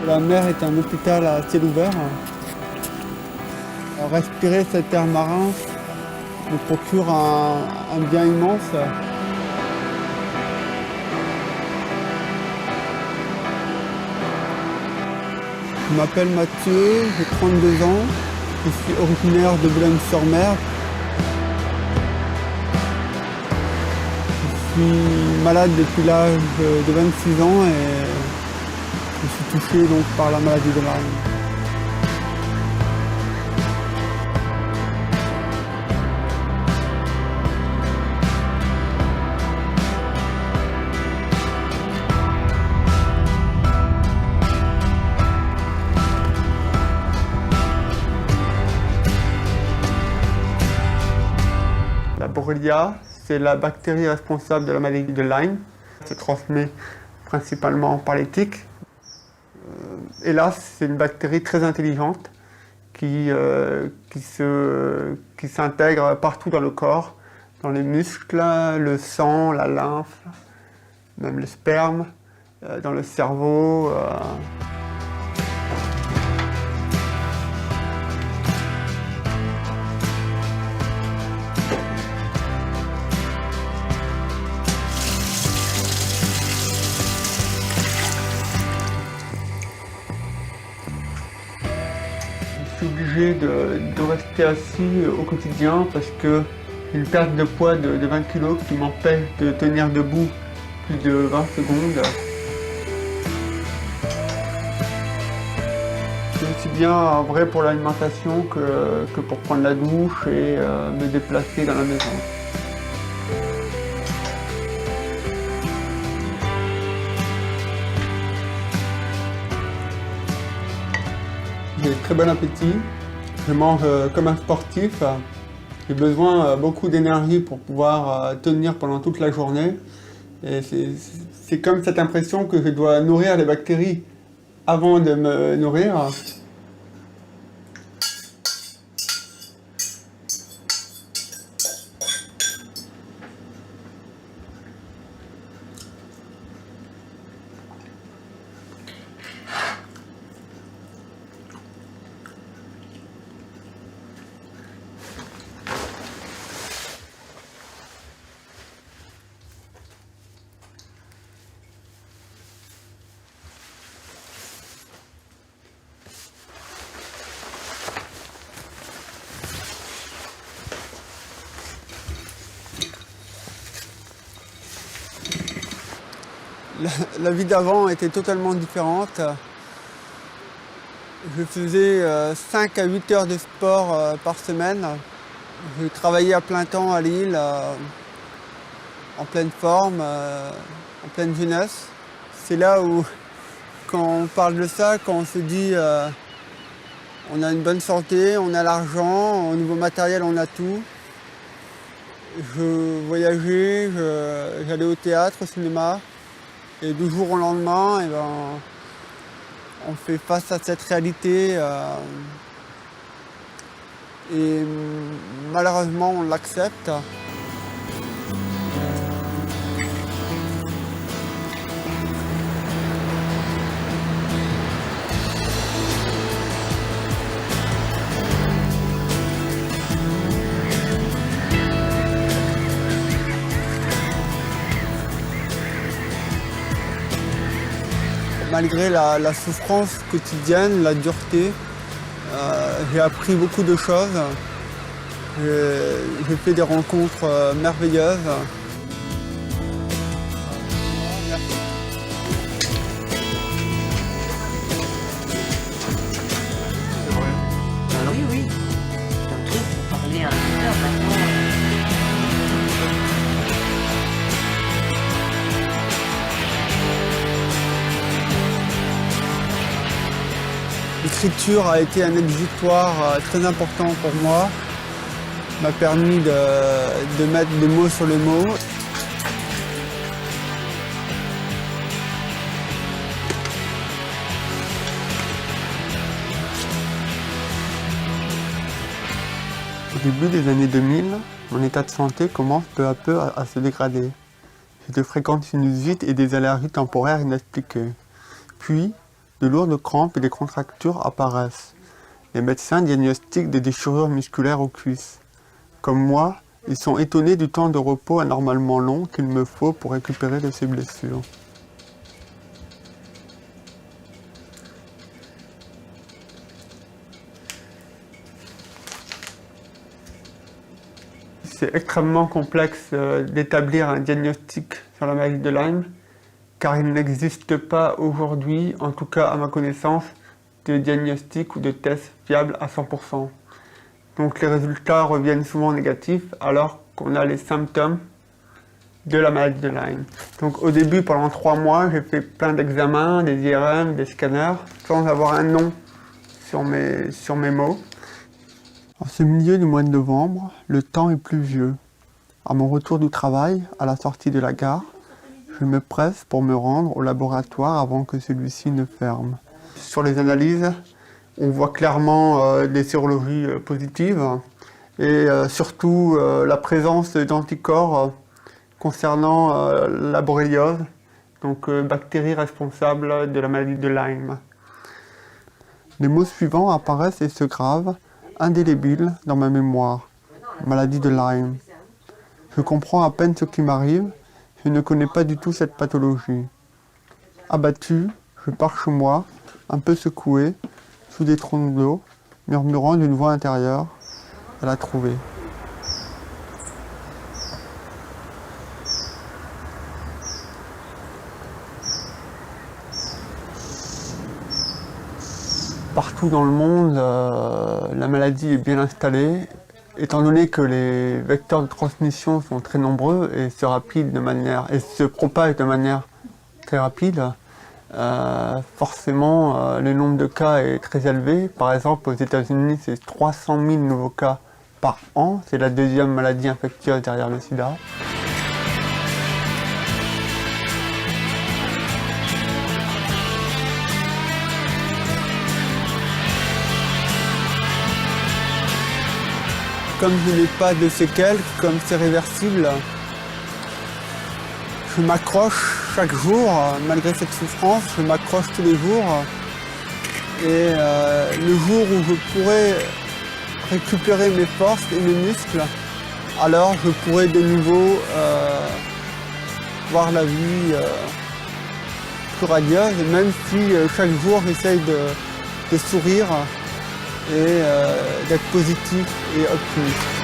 La mer est un hôpital à ciel ouvert. Respirer cet air marin me procure un bien immense. Je m'appelle Mathieu, j'ai 32 ans, je suis originaire de Boulogne-sur-Mer. Je suis malade depuis l'âge de 26 ans et je suis touché donc par la maladie de Lyme. La Borrelia, c'est la bactérie responsable de la maladie de Lyme. Elle se transmet principalement par les tiques. Hélas, c'est une bactérie très intelligente qui s'intègre partout dans le corps, dans les muscles, le sang, la lymphe, même le sperme, dans le cerveau. Je suis obligé de rester assis au quotidien parce que j'ai une perte de poids de 20 kg qui m'empêche de tenir debout plus de 20 secondes. C'est aussi bien vrai pour l'alimentation que pour prendre la douche et me déplacer dans la maison. J'ai très bon appétit, je mange comme un sportif, j'ai besoin beaucoup d'énergie pour pouvoir tenir pendant toute la journée. Et c'est comme cette impression que je dois nourrir les bactéries avant de me nourrir. La vie d'avant était totalement différente. Je faisais 5 à 8 heures de sport par semaine. Je travaillais à plein temps à Lille, en pleine forme, en pleine jeunesse. C'est là où, quand on parle de ça, quand on se dit on a une bonne santé, on a l'argent, au niveau matériel on a tout. Je voyageais, j'allais au théâtre, au cinéma. Et du jour au lendemain, eh ben, on fait face à cette réalité et malheureusement on l'accepte. Malgré la souffrance quotidienne, la dureté, j'ai appris beaucoup de choses. J'ai fait des rencontres merveilleuses. Oui, oui. C'est un truc pour parler à un acteur maintenant. L'écriture a été un exutoire très important pour moi. M'a permis de mettre des mots sur les mots. Au début des années 2000, mon état de santé commence peu à peu à se dégrader. J'ai de fréquentes sinusites et des allergies temporaires inexpliquées. Puis, de lourdes crampes et des contractures apparaissent. Les médecins diagnostiquent des déchirures musculaires aux cuisses. Comme moi, ils sont étonnés du temps de repos anormalement long qu'il me faut pour récupérer de ces blessures. C'est extrêmement complexe d'établir un diagnostic sur la maladie de Lyme, car il n'existe pas aujourd'hui, en tout cas à ma connaissance, de diagnostic ou de test fiable à 100%. Donc les résultats reviennent souvent négatifs alors qu'on a les symptômes de la maladie de Lyme. Donc au début, pendant 3 mois, j'ai fait plein d'examens, des IRM, des scanners, sans avoir un nom sur mes maux. En ce milieu du mois de novembre, le temps est pluvieux. À mon retour du travail, à la sortie de la gare, je me presse pour me rendre au laboratoire avant que celui-ci ne ferme. Sur les analyses, on voit clairement des sérologies positives et surtout la présence d'anticorps concernant la borréliose, donc bactérie responsable de la maladie de Lyme. Les mots suivants apparaissent et se gravent, indélébiles dans ma mémoire. Maladie de Lyme. Je comprends à peine ce qui m'arrive, je ne connais pas du tout cette pathologie. Abattu, je pars chez moi, un peu secoué, sous des troncs d'eau, murmurant d'une voix intérieure, elle a trouvé. Partout dans le monde, la maladie est bien installée, étant donné que les vecteurs de transmission sont très nombreux et se propagent de manière très rapide. Forcément, le nombre de cas est très élevé. Par exemple, aux États-Unis, c'est 300 000 nouveaux cas par an. C'est la deuxième maladie infectieuse derrière le sida. Comme je n'ai pas de séquelles, comme c'est réversible, je m'accroche chaque jour, malgré cette souffrance, je m'accroche tous les jours. Et le jour où je pourrai récupérer mes forces et mes muscles, alors je pourrai de nouveau voir la vie plus radieuse, même si chaque jour j'essaye de sourire et d'être positif et optimiste.